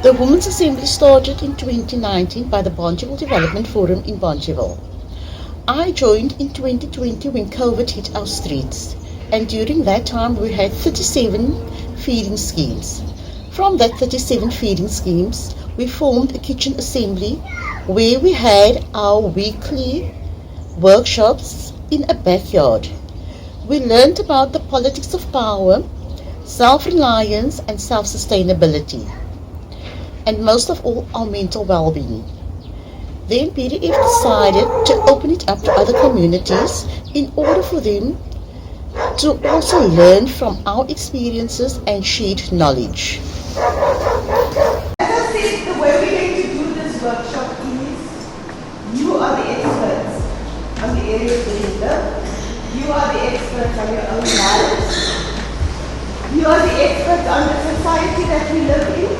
The Women's Assembly started in 2019 by the Bonjeville Development Forum in Bonjeville. I joined in 2020 when COVID hit our streets, and during that time we had 37 feeding schemes. From that 37 feeding schemes, we formed a kitchen assembly where we had our weekly workshops in a backyard. We learned about the politics of power, self reliance, and self sustainability, and most of all, our mental well being. Then PDF decided to open it up to other communities in order for them to also learn from our experiences and shared knowledge. As I said, the way we're going to do this workshop is you are the experts on the areas where you live. You are the experts on your own lives. You are the experts on the society that we live in.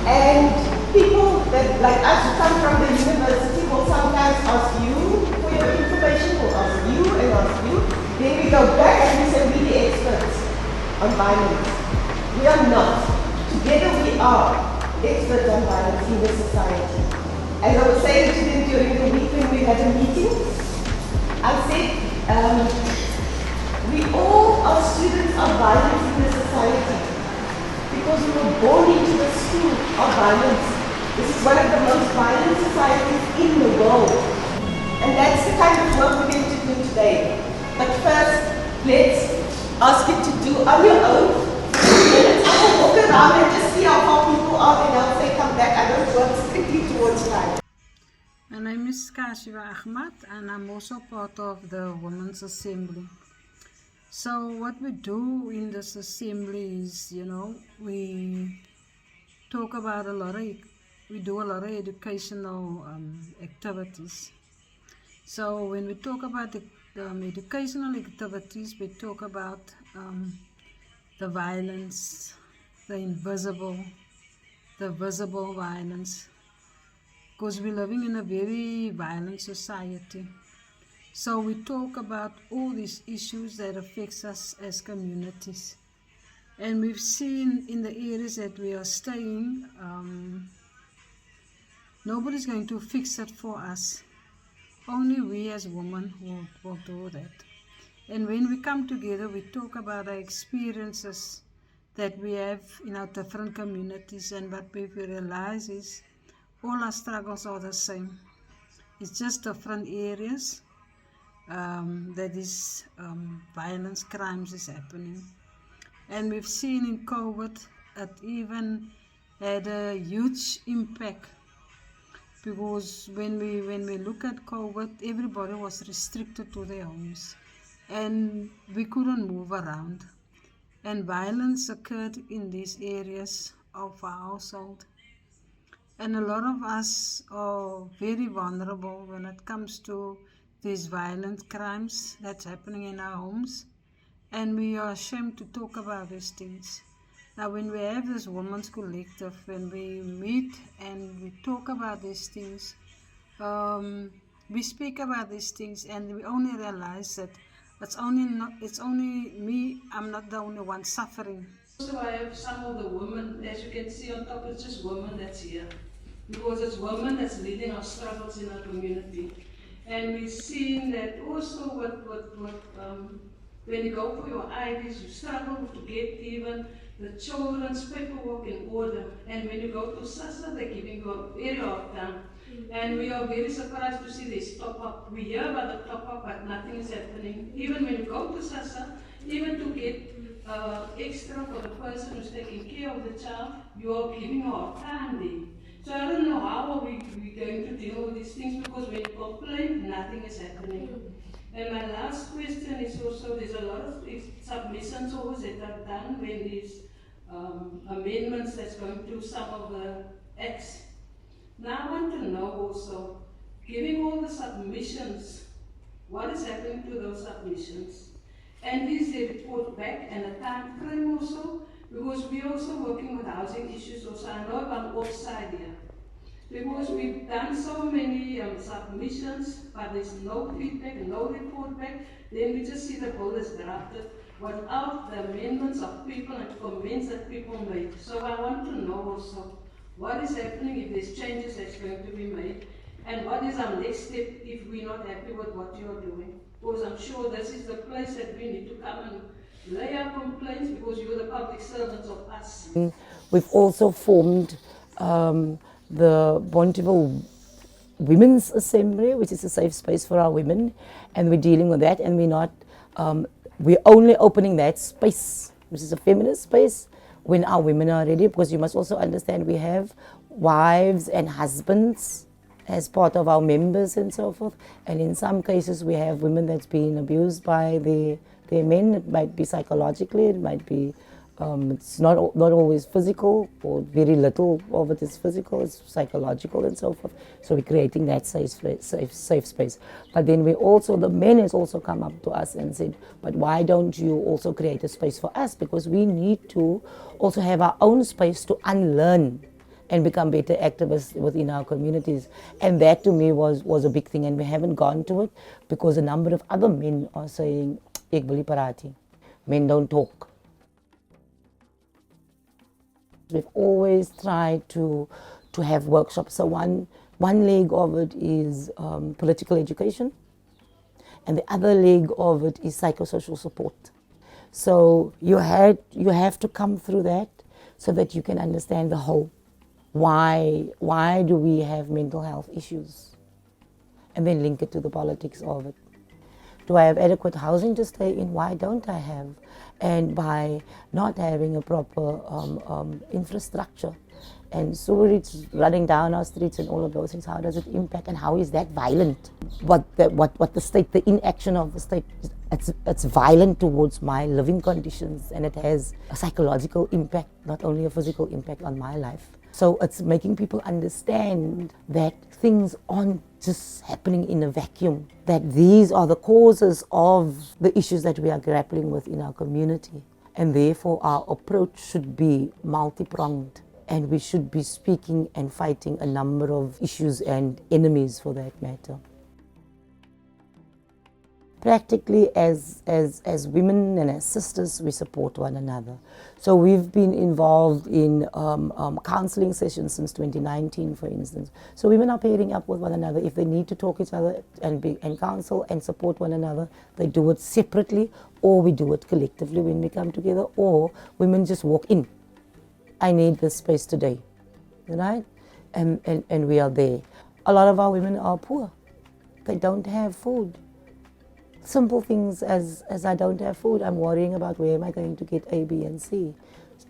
And people that, like us, who come from the university will sometimes ask you for your information, will ask you and ask you. Then we go back and we say we're the experts on violence. We are not. Together we are experts on violence in the society. As I was saying to them during the week when we had a meeting, I said, we all are students of violence in the society because we were born into the school of violence. This is one of the most violent societies in the world. And that's the kind of work we're going to do today. But first, let's ask you to do on your own. I will walk around and just see how far people are, and I'll say come back. I don't work strictly towards time. My name is Kashiva Ahmad, and I'm also part of the Women's Assembly. So what we do in this assembly is, we talk about we do a lot of educational activities. So when we talk about the educational activities, we talk about the violence, the invisible, the visible violence, because we're living in a very violent society. So we talk about all these issues that affects us as communities. And we've seen in the areas that we are staying, nobody's going to fix it for us. Only we as women will do that. And when we come together, we talk about our experiences that we have in our different communities, and what we realize is all our struggles are the same. It's just different areas that is violence, crimes is happening. And we've seen in COVID, it even had a huge impact, because when we look at COVID, everybody was restricted to their homes and we couldn't move around. And violence occurred in these areas of our household. And a lot of us are very vulnerable when it comes to these violent crimes that's happening in our homes. And we are ashamed to talk about these things. Now when we have this women's collective, when we meet and we talk about these things, we speak about these things, and we only realize that it's only me, I'm not the only one suffering. So I have some of the women, as you can see on top, it's just women that's here. Because it's women that's leading our struggles in our community. And we've seen that also when you go for your IDs, you struggle to get even the children's paperwork in order. And when you go to SASSA, they're giving you a very hard time. And we are very surprised to see this top up. We hear about the top up, but nothing is happening. Even when you go to SASSA, even to get extra for the person who's taking care of the child, you are giving a hard time there. So I don't know how are we going to deal with these things, because when you complain, nothing is happening. And my last question is also, there's a lot of submissions always that are done when there's amendments that's going to some of the acts. Now I want to know also, giving all the submissions, what is happening to those submissions? And is the report back and a time frame also? Because we're also working with housing issues also. I know I'm offside here. Because we've done so many submissions, but there's no feedback, no report back. Then we just see the bill is drafted without the amendments of people and comments that people make. So I want to know also, what is happening, if there's changes that's going to be made, and what is our next step if we're not happy with what you're doing. Because I'm sure this is the place that we need to come and lay our complaints, because you're the public servants of us. We've also formed the Bonteheuwel Women's Assembly, which is a safe space for our women, and we're dealing with that, and we're only opening that space, which is a feminist space, when our women are ready, because you must also understand we have wives and husbands as part of our members and so forth, and in some cases we have women that's been abused by their men. It might be psychologically, it might be it's not always physical, or very little of it is physical, it's psychological and so forth. So we're creating that safe space. But then the men has also come up to us and said, but why don't you also create a space for us? Because we need to also have our own space to unlearn and become better activists within our communities. And that to me was a big thing, and we haven't gone to it because a number of other men are saying, ek wil nie praat nie. Men don't talk. We've always tried to have workshops. So one leg of it is political education, and the other leg of it is psychosocial support. So you have to come through that so that you can understand the whole. Why do we have mental health issues? And then link it to the politics of it. Do I have adequate housing to stay in? Why don't I have? And by not having a proper infrastructure and sewerage running down our streets and all of those things, how does it impact, and how is that violent? What the state, the inaction of the state, it's violent towards my living conditions, and it has a psychological impact, not only a physical impact on my life. So it's making people understand that things aren't just happening in a vacuum, that these are the causes of the issues that we are grappling with in our community. And therefore our approach should be multi-pronged, and we should be speaking and fighting a number of issues and enemies for that matter. Practically, as women and as sisters, we support one another. So we've been involved in counseling sessions since 2019, for instance. So women are pairing up with one another. If they need to talk each other and counsel and support one another, they do it separately, or we do it collectively when we come together, or women just walk in. I need this space today, right? And we are there. A lot of our women are poor. They don't have food. Simple things as I don't have food, I'm worrying about where am I going to get A, B, and C.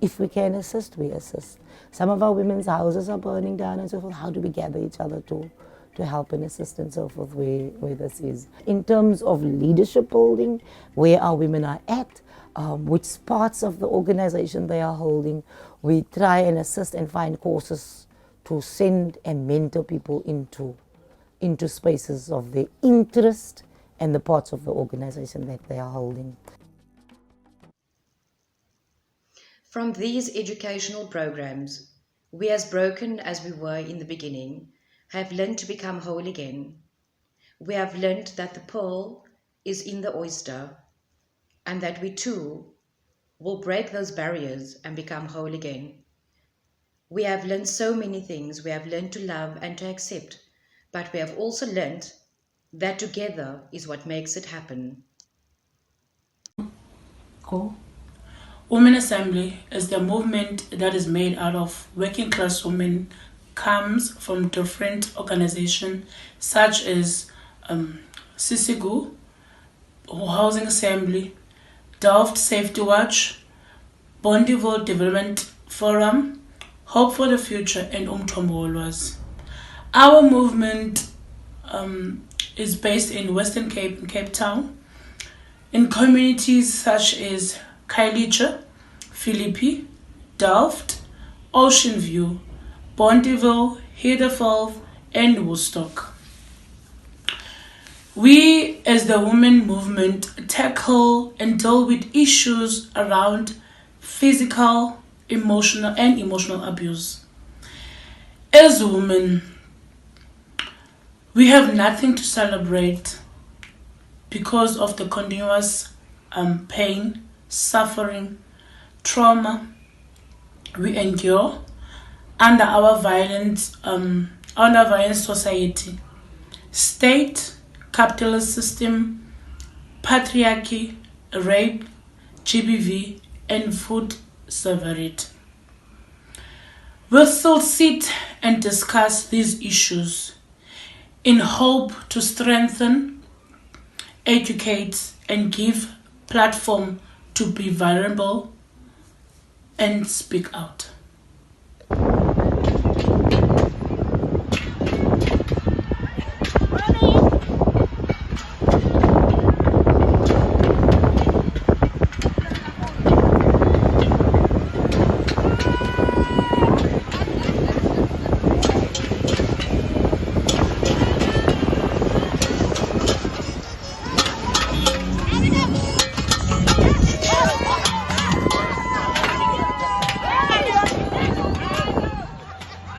If we can assist, we assist. Some of our women's houses are burning down and so forth. How do we gather each other to help and assist and so forth where this is? In terms of leadership building, where our women are at, which parts of the organization they are holding, we try and assist and find courses to send and mentor people into spaces of their interest and the parts of the organization that they are holding. From these educational programs, we, as broken as we were in the beginning, have learned to become whole again. We have learned that the pearl is in the oyster, and that we too will break those barriers and become whole again. We have learned so many things. We have learned to love and to accept, but we have also learned that together is what makes it happen. Cool. Women Assembly is the movement that is made out of working class women, comes from different organizations such as Sisigu, Housing Assembly, Delft Safety Watch, Bonteheuwel Development Forum, Hope for the Future, and Umthombo. Our movement is based in Western Cape, in Cape Town, in communities such as Khayelitsha, Philippi, Delft, Ocean View, Bonteheuwel, Hedefeld, and Woodstock. We, as the women movement, tackle and deal with issues around physical, emotional abuse. As women, we have nothing to celebrate because of the continuous pain, suffering, trauma we endure. under our violent society: state, capitalist system, patriarchy, rape, GBV, and food sovereignty. We'll still sit and discuss these issues in hope to strengthen, educate, and give platform to be vulnerable and speak out.